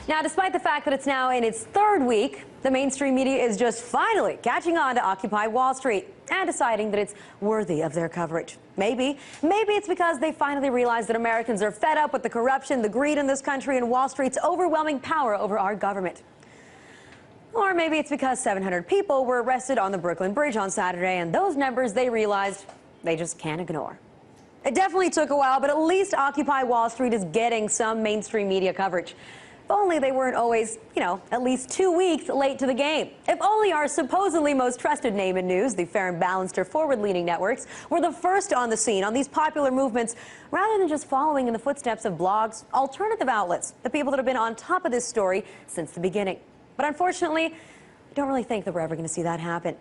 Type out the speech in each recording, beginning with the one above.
Now, despite the fact that it's now in its third week, the mainstream media is just finally catching on to Occupy Wall Street and deciding that it's worthy of their coverage. Maybe it's because they finally realized that Americans are fed up with the corruption, the greed in this country, and Wall Street's overwhelming power over our government. Or maybe it's because 700 people were arrested on the Brooklyn Bridge on Saturday, and those numbers they realized they just can't ignore. It definitely took a while, but at least Occupy Wall Street is getting some mainstream media coverage. If only they weren't always, at least 2 weeks late to the game. If only our supposedly most trusted name in news, the Fair and Balanced or forward-leaning networks, were the first on the scene on these popular movements, rather than just following in the footsteps of blogs, alternative outlets, the people that have been on top of this story since the beginning. But unfortunately, I don't really think that we're ever going to see that happen.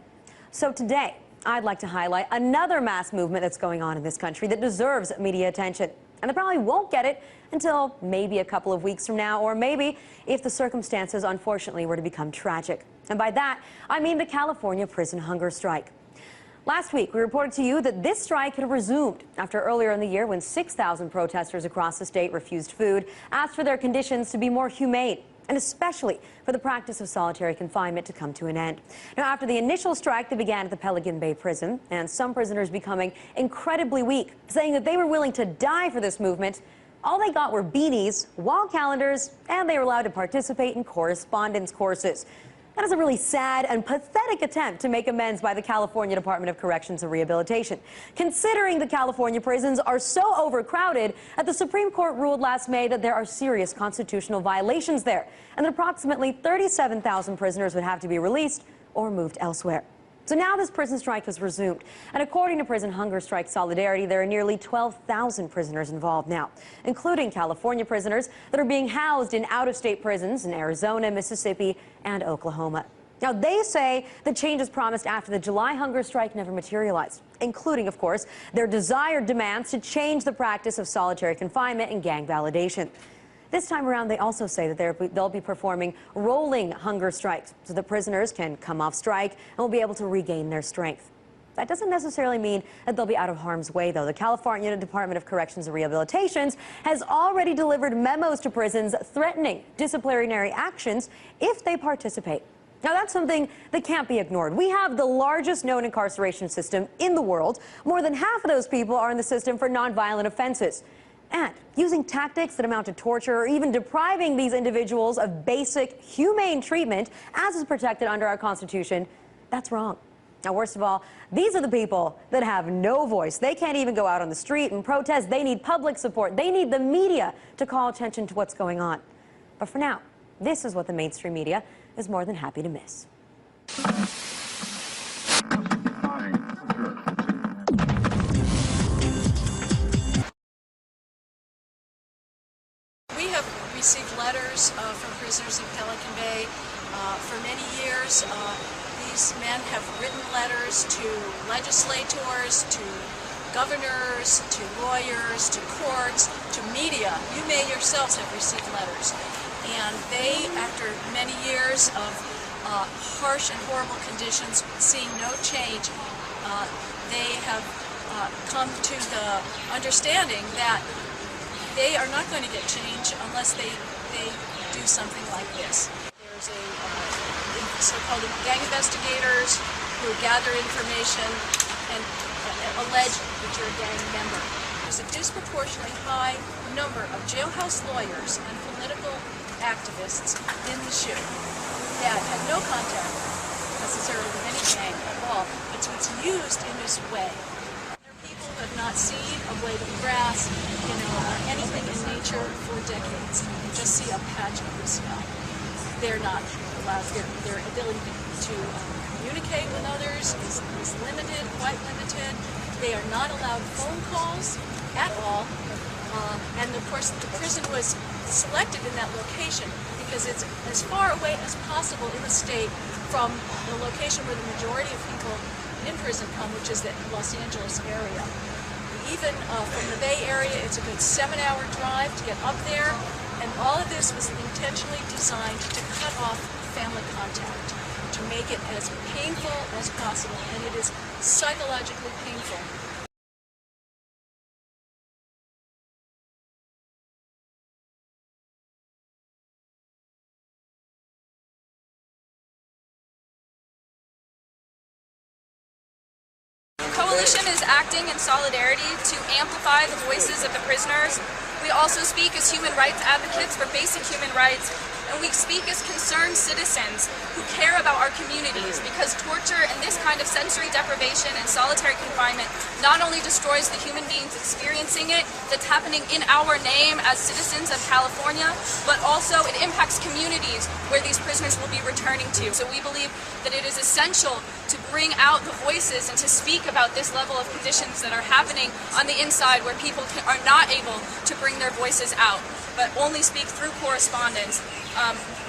So today, I'd like to highlight another mass movement that's going on in this country that deserves media attention. And they probably won't get it until maybe a couple of weeks from now, or maybe if the circumstances, unfortunately, were to become tragic. And by that, I mean the California prison hunger strike. Last week, we reported to you that this strike had resumed after earlier in the year when 6,000 protesters across the state refused food, asked for their conditions to be more humane, and especially for the practice of solitary confinement to come to an end. Now, after the initial strike that began at the Pelican Bay Prison, and some prisoners becoming incredibly weak, saying that they were willing to die for this movement, all they got were beanies, wall calendars, and they were allowed to participate in correspondence courses. That is a really sad and pathetic attempt to make amends by the California Department of Corrections and Rehabilitation, considering the California prisons are so overcrowded that the Supreme Court ruled last May that there are serious constitutional violations there, and that approximately 37,000 prisoners would have to be released or moved elsewhere. So now this prison strike has resumed, and according to Prison Hunger Strike Solidarity, there are nearly 12,000 prisoners involved now, including California prisoners that are being housed in out-of-state prisons in Arizona, Mississippi, and Oklahoma. Now, they say the changes promised after the July hunger strike never materialized, including, of course, their desired demands to change the practice of solitary confinement and gang validation. This time around, they also say that they'll be performing rolling hunger strikes so that prisoners can come off strike and will be able to regain their strength. That doesn't necessarily mean that they'll be out of harm's way, though. The California Department of Corrections and Rehabilitation has already delivered memos to prisons threatening disciplinary actions if they participate. Now, that's something that can't be ignored. We have the largest known incarceration system in the world. More than half of those people are in the system for nonviolent offenses. And using tactics that amount to torture or even depriving these individuals of basic humane treatment, as is protected under our Constitution, that's wrong. Now, worst of all, these are the people that have no voice. They can't even go out on the street and protest. They need public support. They need the media to call attention to what's going on. But for now, this is what the mainstream media is more than happy to miss. We have received letters from prisoners in Pelican Bay for many years. These men have written letters to legislators, to governors, to lawyers, to courts, to media. You may yourselves have received letters. And they, after many years of harsh and horrible conditions, seeing no change, they have come to the understanding that they are not going to get change unless they do something like this. There's a so-called gang investigators who gather information and allege that you're a gang member. There's a disproportionately high number of jailhouse lawyers and political activists in the SHU that have no contact necessarily with any gang at all, but so it's used in this way. Have not seen a blade of grass, or anything in nature for decades. You just see a patch of this stuff. They're not allowed. Their ability to communicate with others is limited, quite limited. They are not allowed phone calls at all. And of course, the prison was selected in that location because it's as far away as possible in the state from the location where the majority of people in prison come, which is the Los Angeles area. Even from the Bay Area, it's a good 7-hour drive to get up there, and all of this was intentionally designed to cut off family contact, to make it as painful as possible, and it is psychologically painful. abolition is acting in solidarity to amplify the voices of the prisoners. We also speak as human rights advocates for basic human rights, and we speak as concerned citizens who care about our communities, because torture and this kind of sensory deprivation and solitary confinement not only destroys the human beings experiencing it, that's happening in our name as citizens of California, but also it impacts communities where these prisoners will be returning to. So we believe that it is essential to bring out the voices and to speak about this level of conditions that are happening on the inside, where people are not able to bring their voices out, but only speak through correspondence,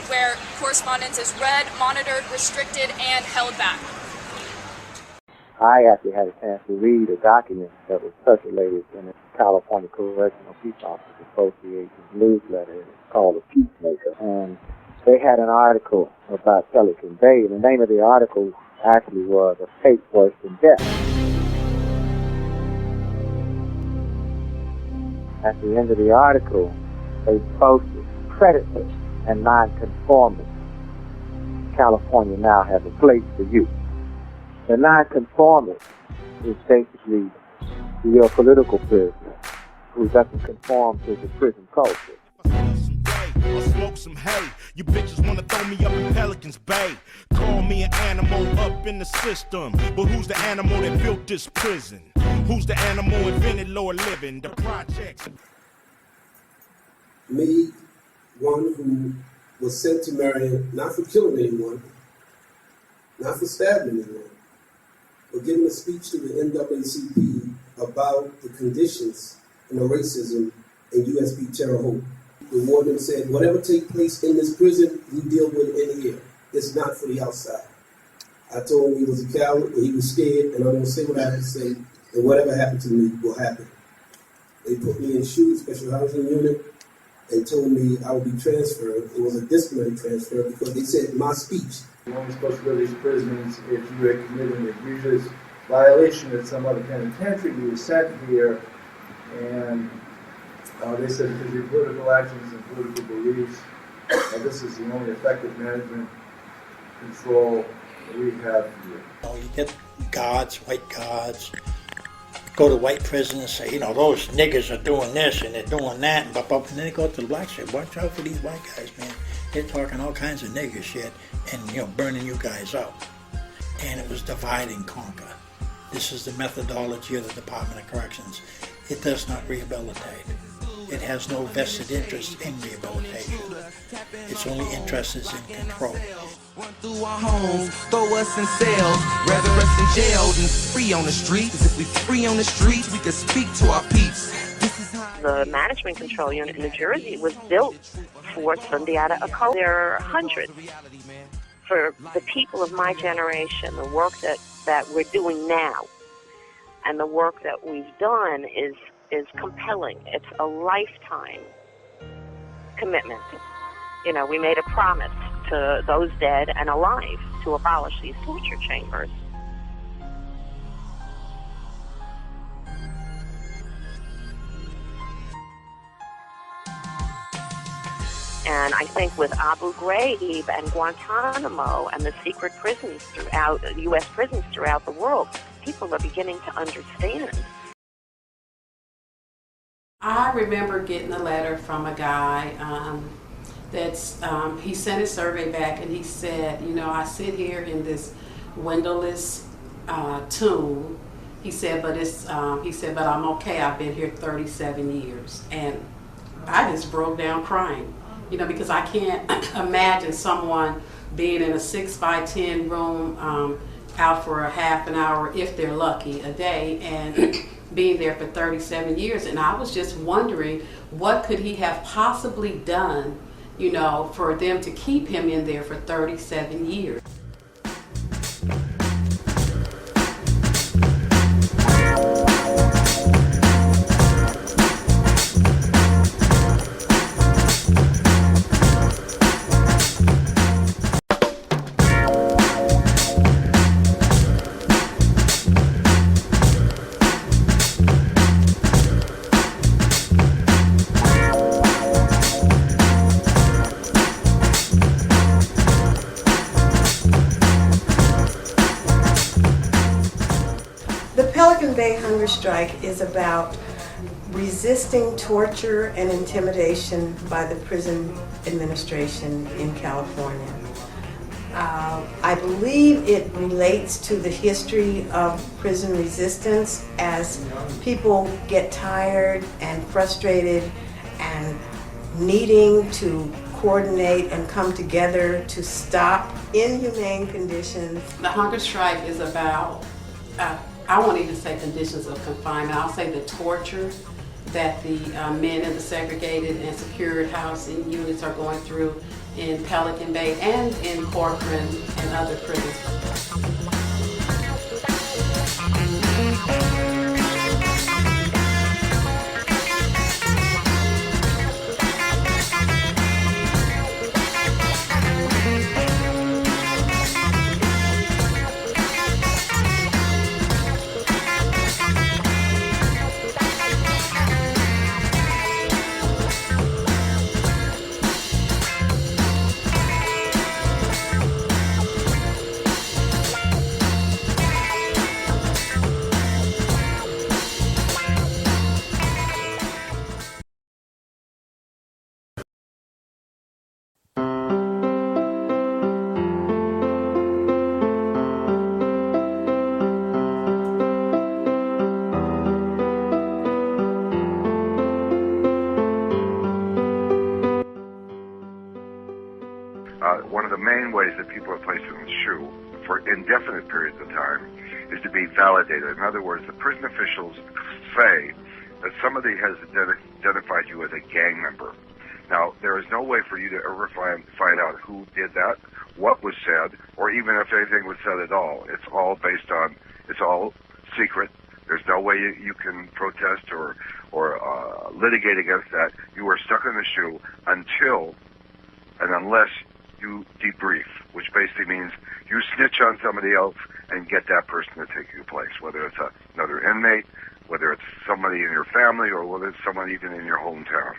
where correspondence is read, monitored, restricted, and held back. I actually had a chance to read a document that was circulated in the California Correctional Peace Officers Association newsletter. It's called The Peacemaker. And they had an article about Pelican Bay. The name of the article actually was A Fate Worse Than Death. At the end of the article, they posted predators and nonconformists. California now has a place for you. The nonconformist is basically your political prisoner who doesn't conform to the prison culture. I'll smoke some hay. You bitches wanna throw me up in Pelican's Bay. Call me an animal up in the system. But who's the animal that built this prison? Who's the animal invented lower living? The projects. Me, one who was sent to Marion not for killing anyone, not for stabbing anyone, but giving a speech to the NAACP about the conditions and the racism in USB Terre Haute. The warden said, whatever takes place in this prison, we deal with it in here. It's not for the outside. I told him he was a coward and he was scared, and I'm going to say what I have to say, and whatever happened to me will happen. They put me in SHU, special housing unit, and told me I would be transferred. It was a disciplinary transfer because they said my speech. You're only supposed to go to these prisons if you had committed an egregious violation at some other penitentiary. You were sent here, and they said because of your political actions and political beliefs, this is the only effective management control that we have here. You get guards, white guards, go to white prisons and say, those niggers are doing this and they're doing that, and then they go to the black shit. Watch out for these white guys, man. They're talking all kinds of nigger shit and, burning you guys out. And it was divide and conquer. This is the methodology of the Department of Corrections. It does not rehabilitate. It has no vested interest in rehabilitation. Its only interest is in control. Run through our homes, throw us in cells, rather us in jail than free on the streets. 'Cause if we free on the streets, we can speak to our peeps. The management control unit in New Jersey was built for Sundiata Acoli. There are hundreds. For the people of my generation, the work that we're doing now and the work that we've done is compelling. It's a lifetime commitment. We made a promise to those dead and alive to abolish these torture chambers. And I think with Abu Ghraib and Guantanamo and the secret prisons throughout, U.S. prisons throughout the world, people are beginning to understand. I remember getting a letter from a guy he sent his survey back and he said, I sit here in this windowless tomb. He said, but I'm okay. I've been here 37 years. And I just broke down crying, because I can't imagine someone being in a 6x10 room out for a half an hour, if they're lucky, a day, and being there for 37 years. And I was just wondering, what could he have possibly done, for them to keep him in there for 37 years? 30-day hunger strike is about resisting torture and intimidation by the prison administration in California. I believe it relates to the history of prison resistance as people get tired and frustrated and needing to coordinate and come together to stop inhumane conditions. The hunger strike is about, I won't even say conditions of confinement, I'll say the torture that the men in the segregated and secured housing units are going through in Pelican Bay and in Corcoran and other prisons. One of the main ways that people are placed in the shoe for indefinite periods of time is to be validated. In other words, the prison officials say that somebody has identified you as a gang member. Now, there is no way for you to ever find out who did that, what was said, or even if anything was said at all. It's all based on, it's all secret. There's no way you can protest or litigate against that. You are stuck in the shoe until and unless you debrief, which basically means you snitch on somebody else and get that person to take your place, whether it's another inmate, whether it's somebody in your family, or whether it's someone even in your hometown.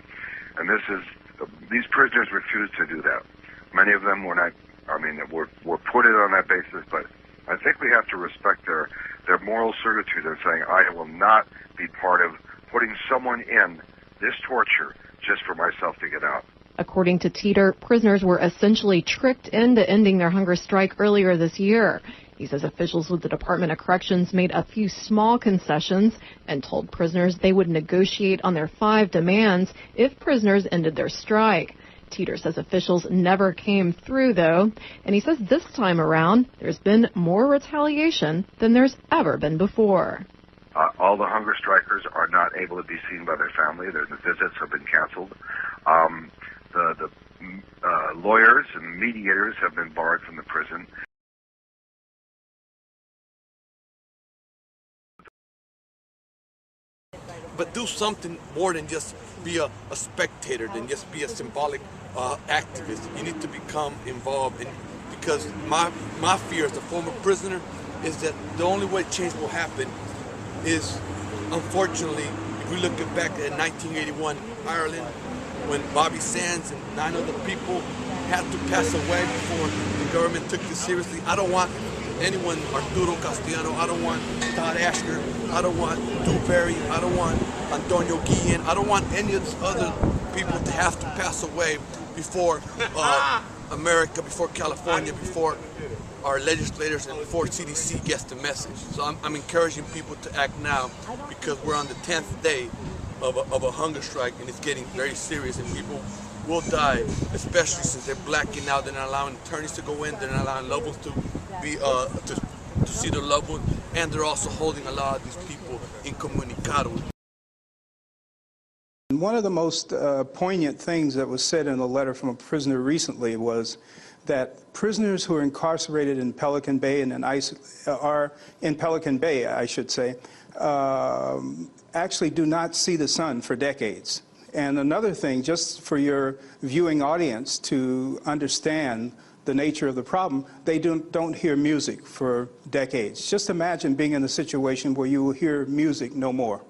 And these prisoners refuse to do that. Many of them were put in on that basis, but I think we have to respect their moral certitude in saying, I will not be part of putting someone in this torture just for myself to get out. According to Teeter, prisoners were essentially tricked into ending their hunger strike earlier this year. He says officials with the Department of Corrections made a few small concessions and told prisoners they would negotiate on their 5 demands if prisoners ended their strike. Teeter says officials never came through, though, and he says this time around there's been more retaliation than there's ever been before. All the hunger strikers are not able to be seen by their family. Their visits have been canceled. The lawyers and mediators have been barred from the prison. But do something more than just be a spectator, than just be a symbolic activist. You need to become involved, because my fear as a former prisoner is that the only way change will happen is, unfortunately, if we look back at 1981 Ireland, when Bobby Sands and 9 other people had to pass away before the government took this seriously. I don't want anyone, Arturo Castellano, I don't want Todd Asher, I don't want Dewberry, I don't want Antonio Guillen, I don't want any of these other people to have to pass away before America, before California, before our legislators, and before CDC gets the message. So I'm encouraging people to act now, because we're on the 10th day of a hunger strike, and it's getting very serious, and people will die, especially since they're blacking out. They're not allowing attorneys to go in, they're not allowing loved ones to be to see their loved ones, and they're also holding a lot of these people incommunicado. One of the most poignant things that was said in a letter from a prisoner recently was that prisoners who are incarcerated in Pelican Bay and are in Pelican Bay, I should say, actually do not see the sun for decades. And another thing, just for your viewing audience to understand the nature of the problem, they don't hear music for decades. Just imagine being in a situation where you will hear music no more.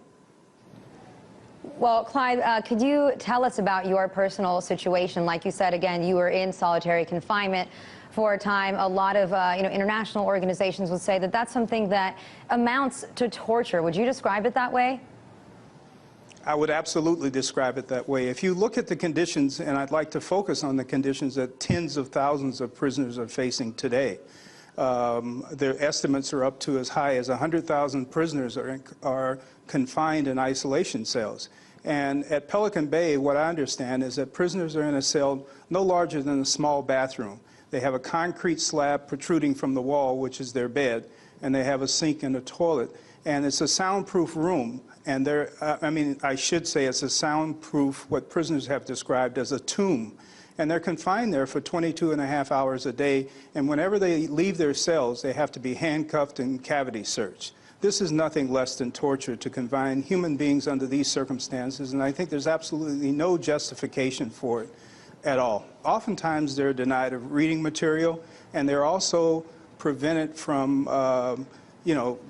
Well, Clyde, could you tell us about your personal situation? Like you said, again, you were in solitary confinement. for a time. A lot of international organizations would say that that's something that amounts to torture. Would you describe it that way? I would absolutely describe it that way. If you look at the conditions, and I'd like to focus on the conditions that tens of thousands of prisoners are facing today. Their estimates are up to as high as 100,000 prisoners are confined in isolation cells. And at Pelican Bay, what I understand is that prisoners are in a cell no larger than a small bathroom. They have a concrete slab protruding from the wall, which is their bed, and they have a sink and a toilet. And it's a soundproof room. And I should say it's a soundproof, what prisoners have described as a tomb. And they're confined there for 22.5 hours a day. And whenever they leave their cells, they have to be handcuffed and cavity searched. This is nothing less than torture to confine human beings under these circumstances. And I think there's absolutely no justification for it at all. Oftentimes they're denied of reading material, and they're also prevented from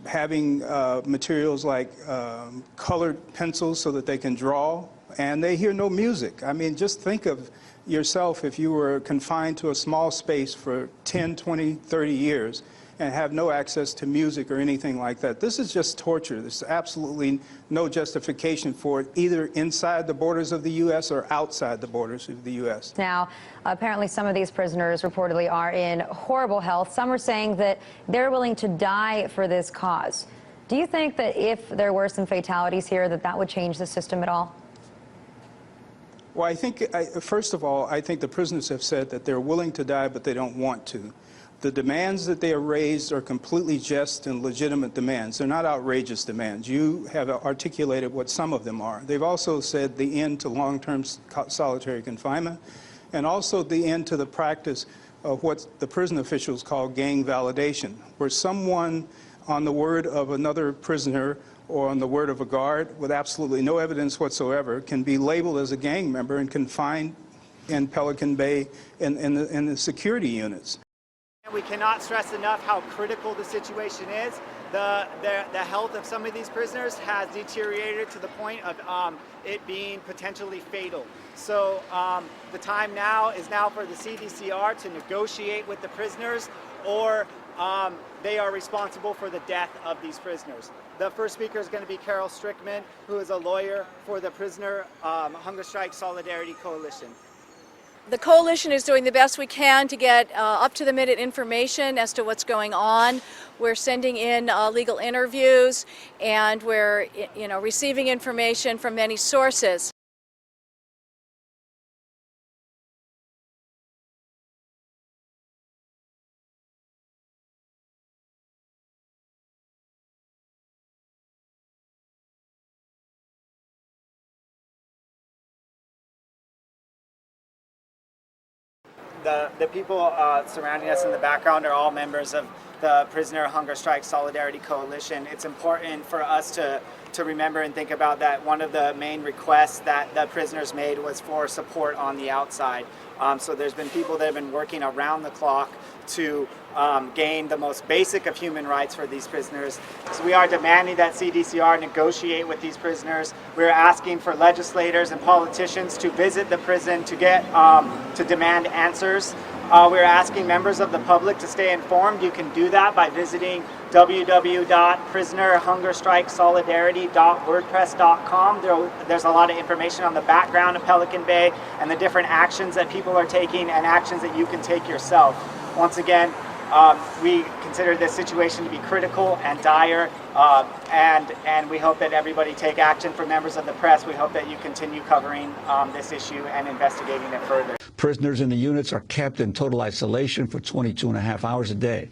having materials like colored pencils so that they can draw, and they hear no music. I mean, just think of yourself if you were confined to a small space for 10, 20, 30 years and have no access to music or anything like that. This is just torture. There's absolutely no justification for it, either inside the borders of the U.S. or outside the borders of the U.S. Now, apparently some of these prisoners reportedly are in horrible health. Some are saying that they're willing to die for this cause. Do you think that if there were some fatalities here, that would change the system at all? Well, I think, first of all, I think the prisoners have said that they're willing to die, but they don't want to. The demands that they have raised are completely just and legitimate demands. They're not outrageous demands. You have articulated what some of them are. They've also said the end to long-term solitary confinement, and also the end to the practice of what the prison officials call gang validation, where someone on the word of another prisoner or on the word of a guard with absolutely no evidence whatsoever can be labeled as a gang member and confined in Pelican Bay in the security units. We cannot stress enough how critical the situation is. The health of some of these prisoners has deteriorated to the point of it being potentially fatal. So the time now is for the CDCR to negotiate with the prisoners, or they are responsible for the death of these prisoners. The first speaker is going to be Carol Strickman, who is a lawyer for the Prisoner Hunger Strike Solidarity Coalition. The coalition is doing the best we can to get up-to-the-minute information as to what's going on. We're sending in legal interviews, and we're receiving information from many sources. The people surrounding us in the background are all members of the Prisoner Hunger Strike Solidarity Coalition. It's important for us to remember and think about that one of the main requests that the prisoners made was for support on the outside. So there's been people that have been working around the clock to gain the most basic of human rights for these prisoners. So we are demanding that CDCR negotiate with these prisoners. We're asking for legislators and politicians to visit the prison to get to demand answers. We're asking members of the public to stay informed. You can do that by visiting www.prisonerhungerstrikesolidarity.wordpress.com. There's a lot of information on the background of Pelican Bay and the different actions that people are taking and actions that you can take yourself. Once again, we consider this situation to be critical and dire, and we hope that everybody take action. For members of the press, we hope that you continue covering this issue and investigating it further. Prisoners in the units are kept in total isolation for 22.5 hours a day.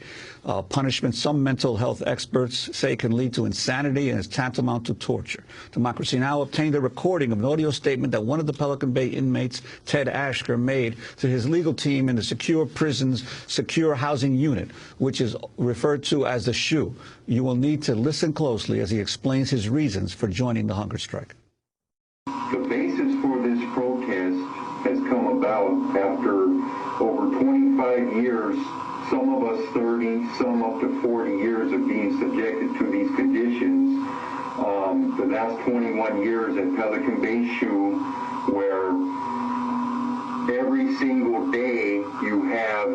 Punishment some mental health experts say can lead to insanity and is tantamount to torture. Democracy Now! Obtained a recording of an audio statement that one of the Pelican Bay inmates, Ted Ashker, made to his legal team in the Secure Prisons Secure Housing Unit, which is referred to as the SHU. You will need to listen closely as he explains his reasons for joining the hunger strike. The basis for this protest has come about after over 25 years, some of us 30, some up to 40 years of being subjected to these conditions. The last 21 years at Pelican Bay SHU, where every single day you have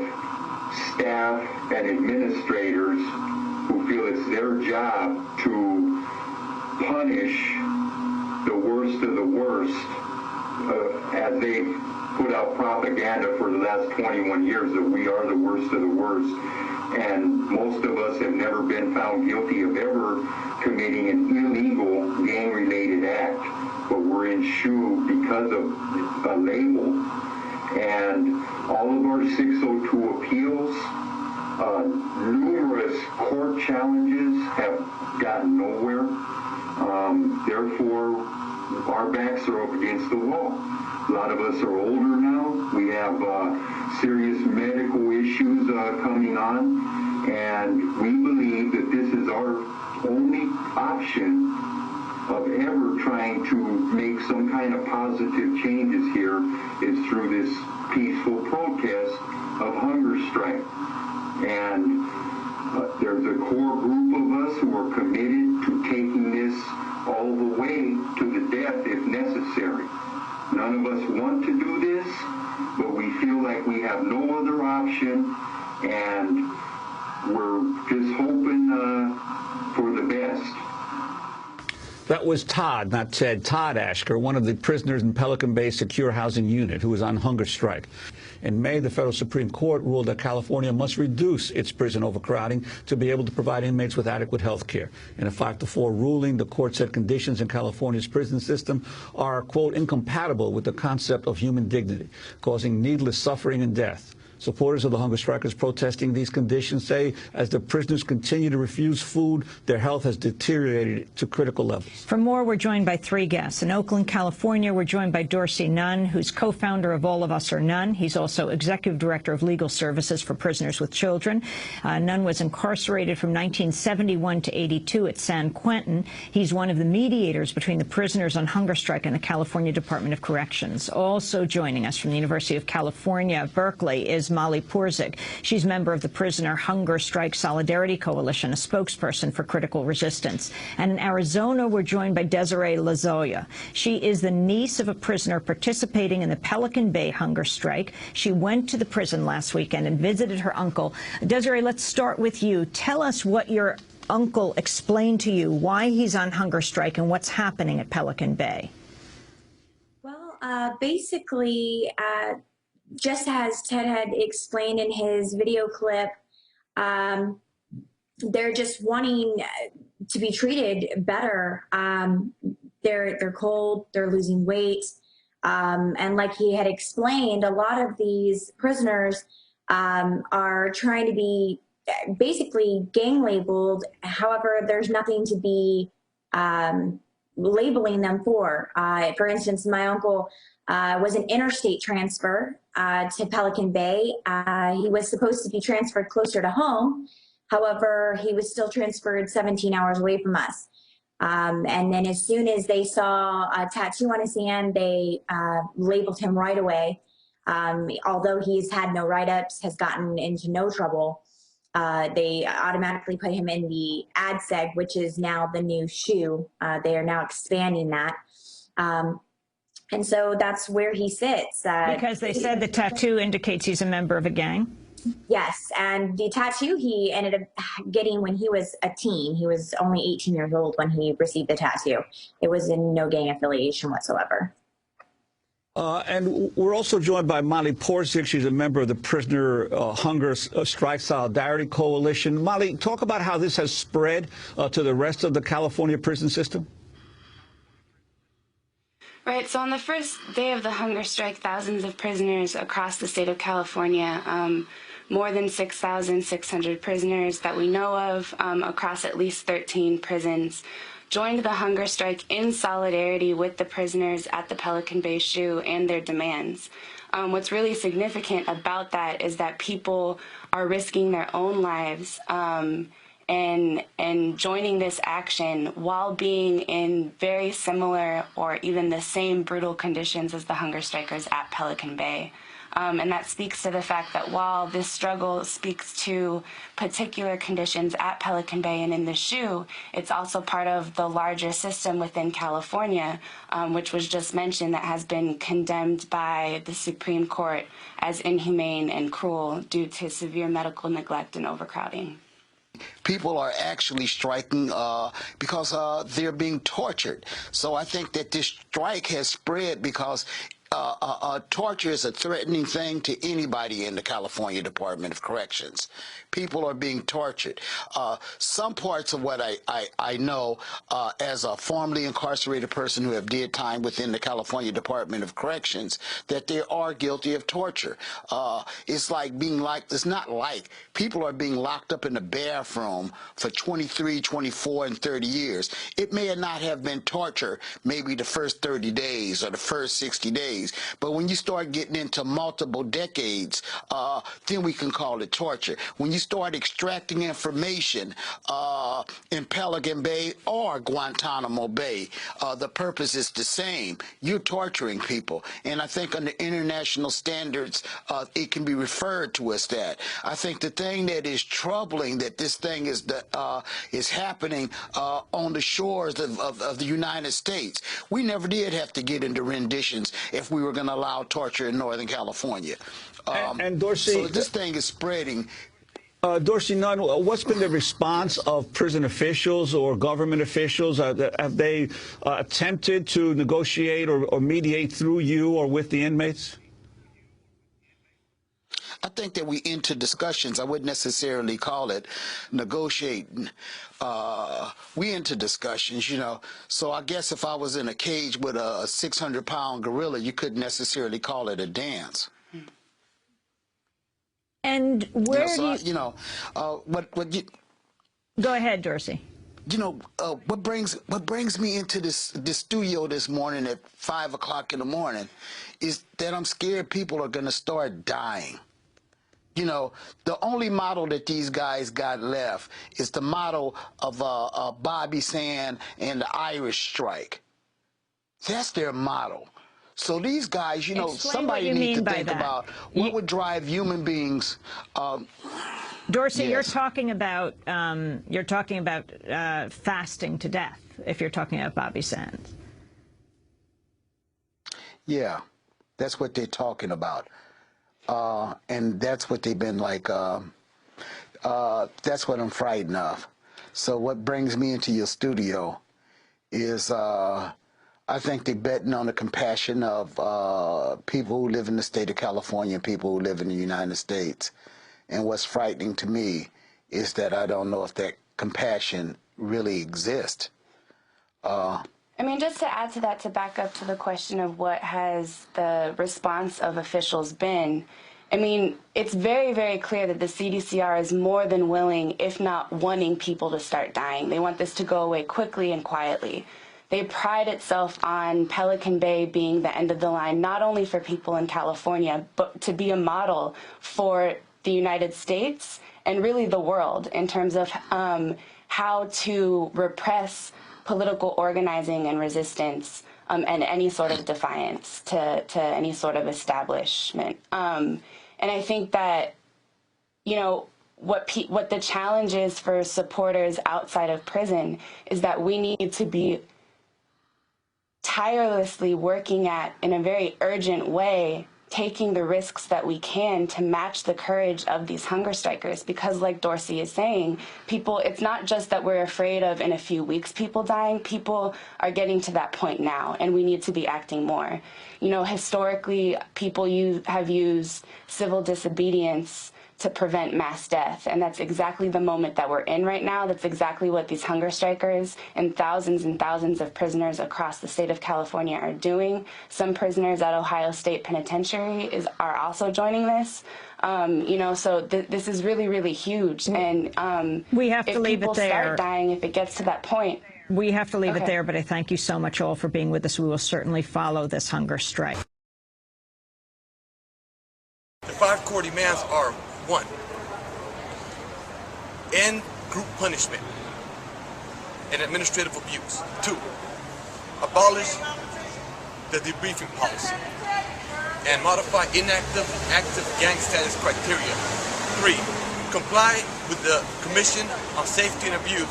staff and administrators who feel it's their job to punish the worst of the worst as they put out propaganda for the last 21 years that we are the worst of the worst. And most of us have never been found guilty of ever committing an illegal gang-related act, but we're in SHU because of a label. And all of our 602 appeals, numerous court challenges have gotten nowhere. Therefore, our backs are up against the wall. A lot of us are older now. We have serious medical issues coming on, and we believe that this is our only option of ever trying to make some kind of positive changes here is through this peaceful protest of hunger strike. And there's a core group of us who are committed to taking this all the way to the death if necessary. None of us want to do this, but we feel like we have no other option, and we're just hoping for the best. That was Todd, not Ted. Todd Ashker, one of the prisoners in Pelican Bay Secure Housing Unit, who was on hunger strike. In May, the federal Supreme Court ruled that California must reduce its prison overcrowding to be able to provide inmates with adequate health care. In a 5-4 ruling, the court said conditions in California's prison system are, quote, incompatible with the concept of human dignity, causing needless suffering and death. Supporters of the hunger strikers protesting these conditions say as the prisoners continue to refuse food, their health has deteriorated to critical levels. For more, we're joined by three guests. In Oakland, California, we're joined by Dorsey Nunn, who's co-founder of All of Us Are None. He's also executive director of legal services for prisoners with children. Nunn was incarcerated from 1971 to 82 at San Quentin. He's one of the mediators between the prisoners on hunger strike and the California Department of Corrections. Also joining us from the University of California, Berkeley, is Molly Porzik. She's member of the Prisoner Hunger Strike Solidarity Coalition, a spokesperson for critical resistance. And in Arizona, we're joined by Desiree Lazoya. She is the niece of a prisoner participating in the Pelican Bay hunger strike. She went to the prison last weekend and visited her uncle. Desiree, let's start with you. Tell us what your uncle explained to you, why he's on hunger strike and what's happening at Pelican Bay. Well, basically, just as Ted had explained in his video clip, they're just wanting to be treated better. They're cold, they're losing weight, and like he had explained, a lot of these prisoners are trying to be basically gang labeled. However, there's nothing to be labeling them for. For instance, my uncle was an interstate transfer to Pelican Bay. He was supposed to be transferred closer to home. However, he was still transferred 17 hours away from us. And then as soon as they saw a tattoo on his hand, they labeled him right away. Although he's had no write-ups, has gotten into no trouble, they automatically put him in the ADSEG, which is now the new SHU. They are now expanding that. And so that's where he sits. Because they said the tattoo indicates he's a member of a gang? Yes, and the tattoo he ended up getting when he was a teen. He was only 18 years old when he received the tattoo. It was in no gang affiliation whatsoever. And we're also joined by Molly Porzik. She's a member of the Prisoner Hunger Strike Solidarity Coalition. Molly, talk about how this has spread to the rest of the California prison system. Right, so on the first day of the hunger strike, thousands of prisoners across the state of California, more than 6,600 prisoners that we know of across at least 13 prisons, joined the hunger strike in solidarity with the prisoners at the Pelican Bay SHU and their demands. What's really significant about that is that people are risking their own lives and joining this action while being in very similar or even the same brutal conditions as the hunger strikers at Pelican Bay. And that speaks to the fact that while this struggle speaks to particular conditions at Pelican Bay and in the SHU, it's also part of the larger system within California, which was just mentioned, that has been condemned by the Supreme Court as inhumane and cruel due to severe medical neglect and overcrowding. People are actually striking because they're being tortured. So I think that this strike has spread because torture is a threatening thing to anybody in the California Department of Corrections. People are being tortured. Some parts of what I know as a formerly incarcerated person who have did time within the California Department of Corrections, that they are guilty of torture. It's like being it's not like, people are being locked up in a bathroom for 23, 24, and 30 years. It may not have been torture maybe the first 30 days or the first 60 days, but when you start getting into multiple decades, then we can call it torture. When you start extracting information in Pelican Bay or Guantanamo Bay, the purpose is the same. You're torturing people. And I think under international standards, it can be referred to as that. I think the thing that is troubling, that this thing is happening on the shores of the United States. We never did have to get into renditions if we were going to allow torture in Northern California. And Dorsey, so this thing is spreading. Dorsey Nunn, what's been the response of prison officials or government officials? Have they attempted to negotiate or mediate through you or with the inmates? I think that we enter discussions. I wouldn't necessarily call it negotiating. We enter discussions, you know. So I guess if I was in a cage with a 600-pound gorilla, you couldn't necessarily call it a dance. And where what you go ahead, Dorsey. You know, what brings me into this studio this morning at 5 o'clock in the morning is that I'm scared people are going to start dying. You know, the only model that these guys got left is the model of Bobby Sand and the Irish strike. That's their model. So these guys, you know, somebody needs to think about what would drive human beings. Dorsey, yes. you're talking about fasting to death. If you're talking about Bobby Sands. Yeah, that's what they're talking about, and that's what they've been like. That's what I'm frightened of. So what brings me into your studio is. I think they're betting on the compassion of people who live in the state of California and people who live in the United States. And what's frightening to me is that I don't know if that compassion really exists. I mean, just to add to that, to back up to the question of what has the response of officials been, I mean, it's very, very clear that the CDCR is more than willing, if not wanting, people to start dying. They want this to go away quickly and quietly. They pride itself on Pelican Bay being the end of the line, not only for people in California, but to be a model for the United States and really the world in terms of how to repress political organizing and resistance and any sort of defiance to any sort of establishment. And I think that, you know, what the challenge is for supporters outside of prison is that we need to be tirelessly working at, in a very urgent way, taking the risks that we can to match the courage of these hunger strikers. Because like Dorsey is saying, people, it's not just that we're afraid of in a few weeks people dying, people are getting to that point now, and we need to be acting more. You know, historically, people have used civil disobedience to prevent mass death, and that's exactly the moment that we're in right now. That's exactly what these hunger strikers and thousands of prisoners across the state of California are doing. Some prisoners at Ohio State Penitentiary are also joining this. You know, so this is really, really huge, and we have to leave it there. If people start dying, if it gets to that point, we have to leave it there. But I thank you so much all for being with us. We will certainly follow this hunger strike. The 5 core demands are: 1, end group punishment and administrative abuse. 2, abolish the debriefing policy. and modify inactive, active gang status criteria. 3. Comply with the Commission on Safety and Abuse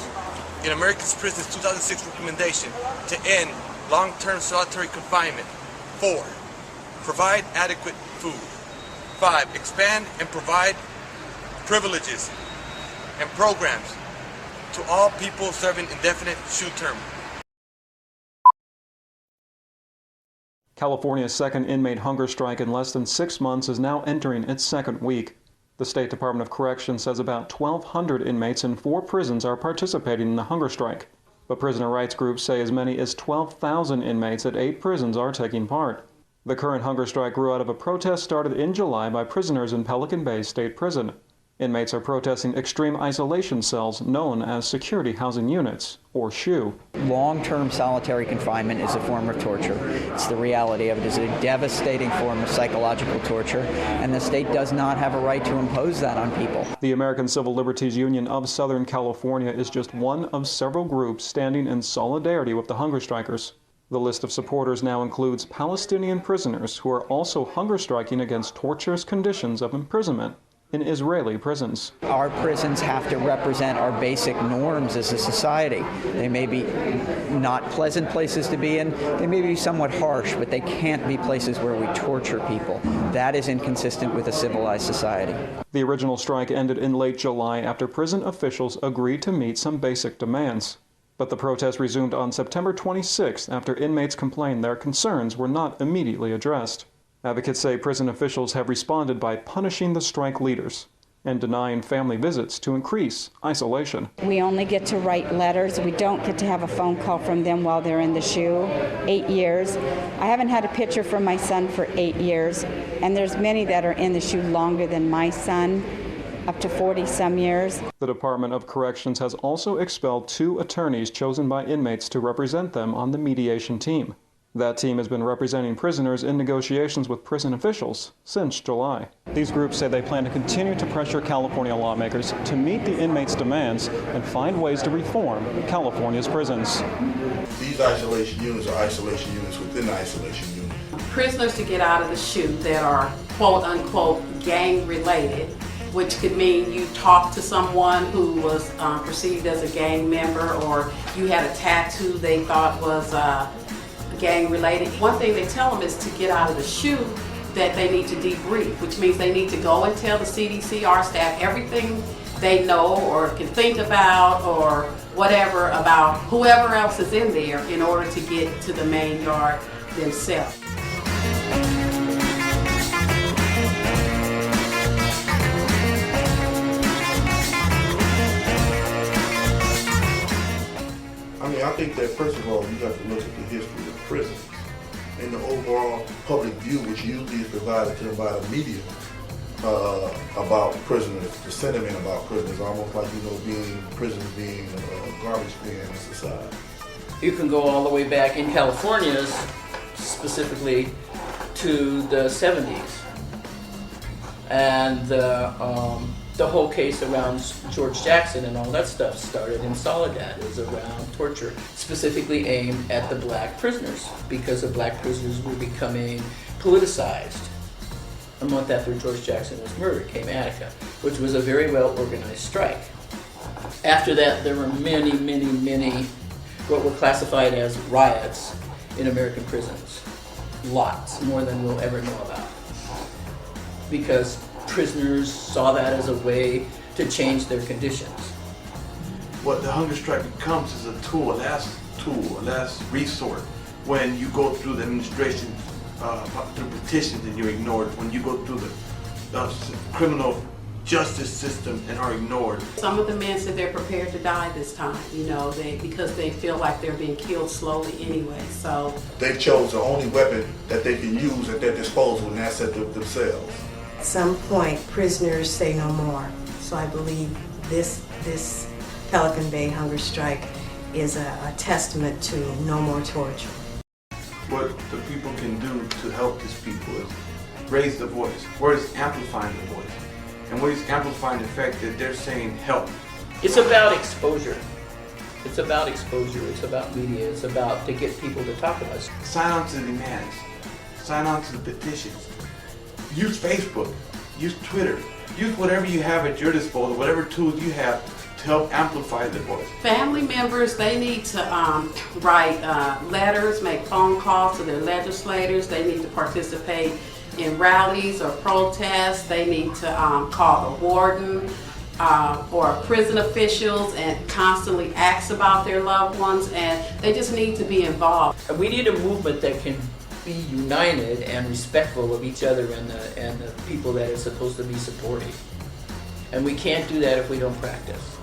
in America's Prisons 2006 recommendation to end long-term solitary confinement. 4. Provide adequate food. 5. Expand and provide privileges and programs to all people serving indefinite SHU term. California's second inmate hunger strike in less than 6 months is now entering its second week. The State Department of Corrections says about 1,200 inmates in 4 prisons are participating in the hunger strike. But prisoner rights groups say as many as 12,000 inmates at 8 prisons are taking part. The current hunger strike grew out of a protest started in July by prisoners in Pelican Bay State Prison. Inmates are protesting extreme isolation cells known as security housing units, or SHU. Long-term solitary confinement is a form of torture. It's the reality of it. It's a devastating form of psychological torture, and the state does not have a right to impose that on people. The American Civil Liberties Union of Southern California is just one of several groups standing in solidarity with the hunger strikers. The list of supporters now includes Palestinian prisoners who are also hunger striking against torturous conditions of imprisonment in Israeli prisons. Our prisons have to represent our basic norms as a society. They may be not pleasant places to be in, they may be somewhat harsh, but they can't be places where we torture people. That is inconsistent with a civilized society. The original strike ended in late July after prison officials agreed to meet some basic demands. But the protest resumed on September 26th after inmates complained their concerns were not immediately addressed. Advocates say prison officials have responded by punishing the strike leaders and denying family visits to increase isolation. We only get to write letters. We don't get to have a phone call from them while they're in the SHU. 8 years. I haven't had a picture from my son for 8 years, and there's many that are in the SHU longer than my son, up to 40-some years. The Department of Corrections has also expelled 2 attorneys chosen by inmates to represent them on the mediation team. That team has been representing prisoners in negotiations with prison officials since July. These groups say they plan to continue to pressure California lawmakers to meet the inmates' demands and find ways to reform California's prisons. These isolation units are isolation units within the isolation unit. Prisoners to get out of the SHU that are quote-unquote gang-related, which could mean you talked to someone who was perceived as a gang member, or you had a tattoo they thought was gang-related. One thing they tell them is to get out of the SHU that they need to debrief, which means they need to go and tell the CDCR staff everything they know or can think about or whatever about whoever else is in there in order to get to the main yard themselves. I think that first of all, you have to look at the history of prisons and the overall public view, which usually is provided to them by the media about prisoners, the sentiment about prisoners, almost like, prisons being a garbage bin in society. You can go all the way back in California, specifically to the 70s. And the whole case around George Jackson and all that stuff started in Soledad. It was around torture, specifically aimed at the black prisoners, because the black prisoners were becoming politicized. A month after George Jackson was murdered came Attica, which was a very well organized strike. After that, there were many, many, many what were classified as riots in American prisons. Lots, more than we'll ever know about. Because prisoners saw that as a way to change their conditions. What the hunger strike becomes is a tool, a last resort. When you go through the administration, through petitions and you're ignored, when you go through the criminal justice system and are ignored. Some of the men said they're prepared to die this time, because they feel like they're being killed slowly anyway, so. They chose the only weapon that they can use at their disposal, and that's at themselves. At some point, prisoners say no more. So I believe this Pelican Bay hunger strike is a testament to no more torture. What the people can do to help these people is raise the voice. Where is amplifying the voice? And what is amplifying the fact that they're saying help? It's about exposure. It's about exposure. It's about media. It's about to get people to talk about it. Sign on to the demands. sign on to the petitions. Use Facebook, use Twitter, use whatever you have at your disposal, whatever tools you have to help amplify the voice. Family members, they need to write letters, make phone calls to their legislators. They need to participate in rallies or protests. They need to call the warden or prison officials and constantly ask about their loved ones, and they just need to be involved. We need a movement that can be united and respectful of each other and the people that it's supposed to be supporting. And we can't do that if we don't practice.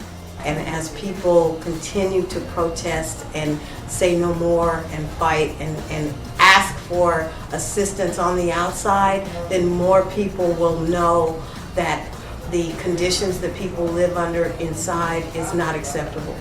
And as people continue to protest and say no more and fight and ask for assistance on the outside, then more people will know that the conditions that people live under inside is not acceptable.